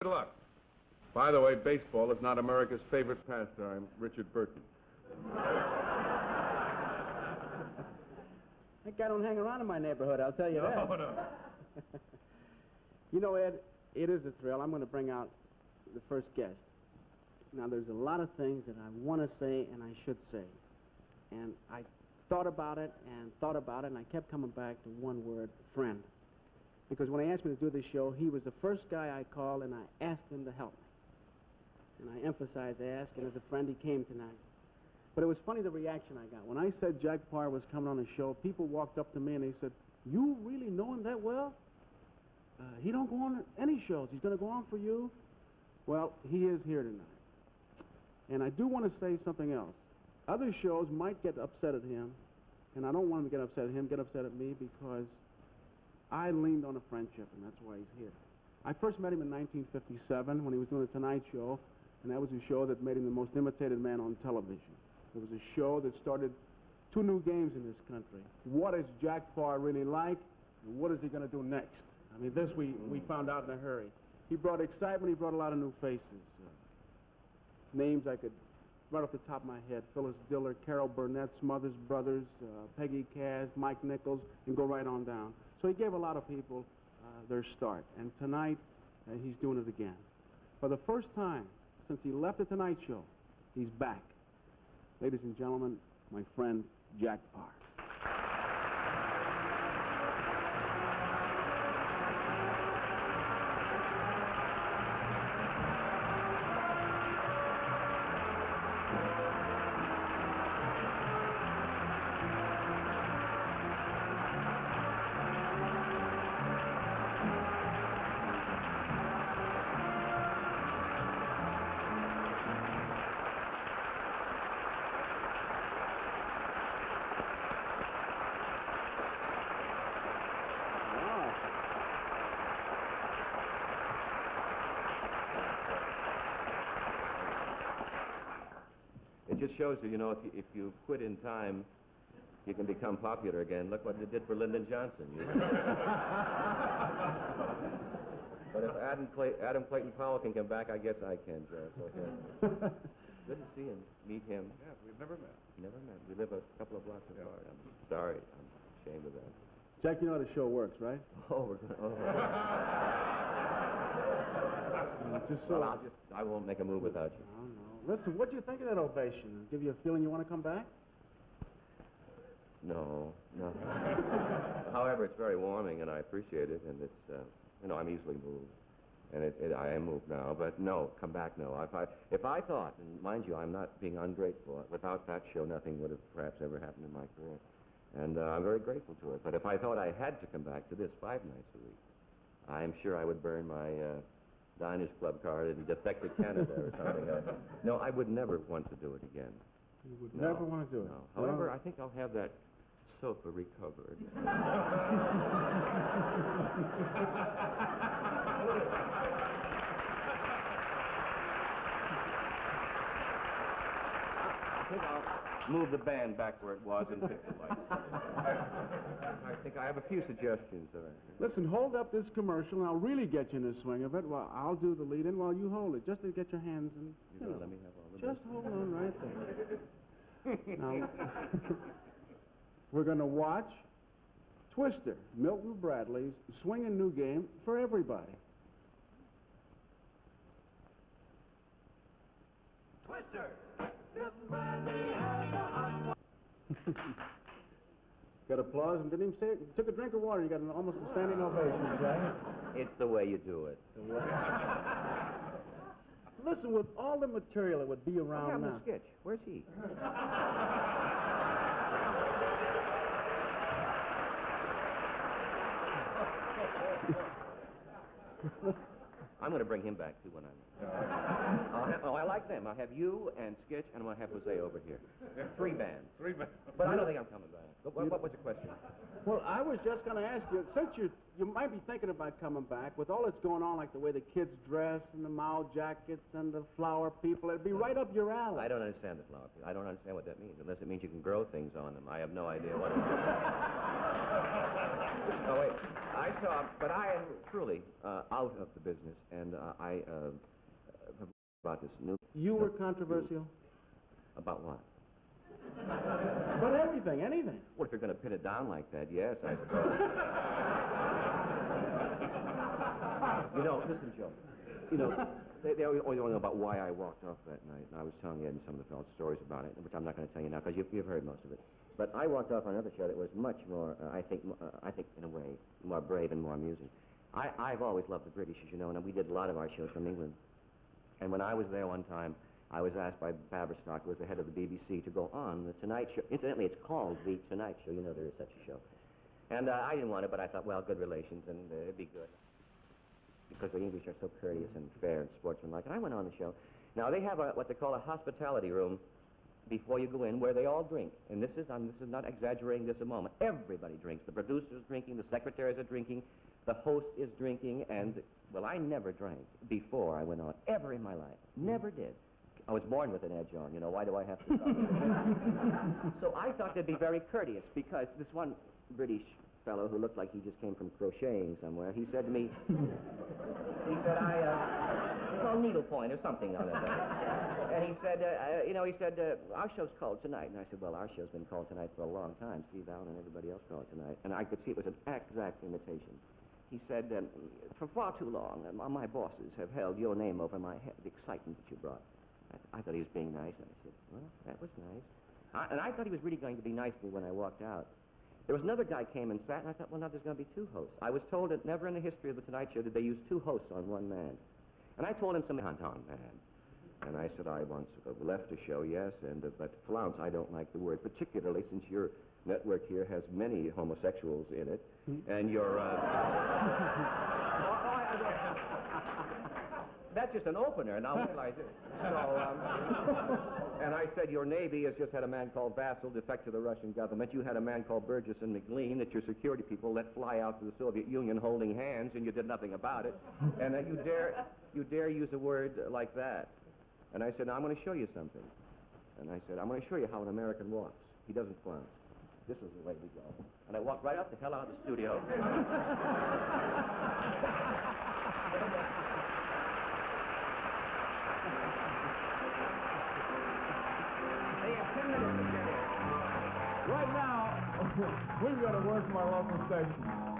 Good luck. By the way, baseball is not America's favorite pastime, Richard Burton. That guy don't hang around in my neighborhood, I'll tell you that. No. You know, Ed, it is a thrill. I'm going to bring out the first guest. Now, there's a lot of things that I want to say and I should say. And I thought about it, and I kept coming back to one word, friend. Because when he asked me to do this show, he was the first guy I called, and I asked him to help me. And I emphasized ask, and as a friend, he came tonight. But it was funny the reaction I got. When I said Jack Paar was coming on the show, people walked up to me and they said, "You really know him that well? He don't go on any shows. He's going to go on for you." Well, he is here tonight. And I do want to say something else. Other shows might get upset at him, and I don't want him to get upset at him, get upset at me, because I leaned on a friendship, and that's why he's here. I first met him in 1957 when he was doing The Tonight Show, and that was a show that made him the most imitated man on television. It was a show that started two new games in this country. What is Jack Paar really like, and what is he going to do next? I mean, this we found out in a hurry. He brought excitement. He brought a lot of new faces. Names I could, right off the top of my head, Phyllis Diller, Carol Burnett, Smothers Brothers, Peggy Cass, Mike Nichols, and go right on down. So he gave a lot of people their start. And tonight, he's doing it again. For the first time since he left The Tonight Show, he's back. Ladies and gentlemen, my friend, Jack Paar. It just shows you, if you quit in time, you can become popular again. Look what it did for Lyndon Johnson. But if Adam Clayton Powell can come back, I guess I can, Joe. So, yeah. Good to see him, meet him. Yes, we've never met. Never met. We live a couple of blocks apart. I'm sorry. I'm ashamed of that. Jack, you know how the show works, right? Oh, we're going to... Well, I won't make a move without you. No. Listen, what do you think of that ovation? Give you a feeling you want to come back? No. However, it's very warming, and I appreciate it, and it's, I'm easily moved. And I am moved now, but no, come back, no. If I thought, and mind you, I'm not being ungrateful, without that show, nothing would have perhaps ever happened in my career. And I'm very grateful to it. But if I thought I had to come back to this 5 nights a week, I'm sure I would burn my Diners Club card in defected Canada or something else. No, I would never want to do it again. You would never want to do it? No. However, I think I'll have that sofa recovered. I think I'll move the band back where it was and fix the lights. I think I have a few suggestions. Listen, hold up this commercial, and I'll really get you in the swing of it. Well, I'll do the lead-in while you hold it, just to get your hands in. You're going to let me have all the Just hold on right there. Now, we're going to watch Twister, Milton Bradley's swinging new game for everybody. Twister! Milton Bradley has a hot one. Got applause and didn't even say it. You took a drink of water. You got almost a standing ovation, Jack. It's the way you do it. Listen, with all the material that would be around now. Sketch. Where's he? I'm going to bring him back, too, when I like them. I'll have you and Sketch, and I'll have Jose over here. 3 bands. 3 bands. But I don't think I'm coming back. What was the question? Well, I was just going to ask you, since you're you might be thinking about coming back. With all that's going on, like the way the kids dress and the Mao jackets and the flower people, it'd be right up your alley. I don't understand the flower. I don't understand what that means, unless it means you can grow things on them. I have no idea what it means. Oh, wait. But I am truly out of the business, and about this new... You were controversial? About what? About everything, anything. Well, if you're going to pin it down like that, yes, I suppose. You know, listen, Joe. You know, they always want to know about why I walked off that night. And I was telling Ed and some of the fellows stories about it, which I'm not going to tell you now because you've heard most of it. But I walked off on another show that was much more, I think in a way, more brave and more amusing. I've always loved the British, as you know, and we did a lot of our shows from England. And when I was there one time, I was asked by Baberstock, who was the head of the BBC, to go on The Tonight Show. Incidentally, it's called The Tonight Show. You know there is such a show. And I didn't want it, but I thought, well, good relations, and it'd be good. Because the English are so courteous and fair and sportsmanlike. And I went on the show. Now, they have what they call a hospitality room before you go in, where they all drink. And this is not exaggerating this a moment. Everybody drinks. The producer's drinking, the secretaries are drinking, the host is drinking, and, well, I never drank before I went on, ever in my life. Never did. I was born with an edge on, you know. Why do I have to stop? So I thought they'd be very courteous, because this one British fellow who looked like he just came from crocheting somewhere, he said to me, well, needlepoint or something on it. And he said, our show's called Tonight. And I said, well, our show's been called Tonight for a long time. Steve Allen and everybody else called it Tonight. And I could see it was an exact imitation. He said, for far too long, my bosses have held your name over my head, the excitement that you brought. I thought he was being nice. And I said, well, that was nice. And I thought he was really going to be nice to me when I walked out. There was another guy came and sat, and I thought, well, now there's going to be two hosts. I was told that never in the history of The Tonight Show did they use two hosts on one man. And I told him something on man. And I said, I once left a show, yes, but flounce, I don't like the word, particularly since your network here has many homosexuals in it, and you're... That's just an opener, and I'll realize it. So, and I said, your Navy has just had a man called Vassal defect to the Russian government. You had a man called Burgess and McLean that your security people let fly out to the Soviet Union holding hands, and you did nothing about it. And that you dare use a word like that. And I said, now I'm going to show you something. And I said, I'm going to show you how an American walks. He doesn't flounce. This is the way we go. And I walked right up the hell out of the studio. Right now, we've got to work from our local station.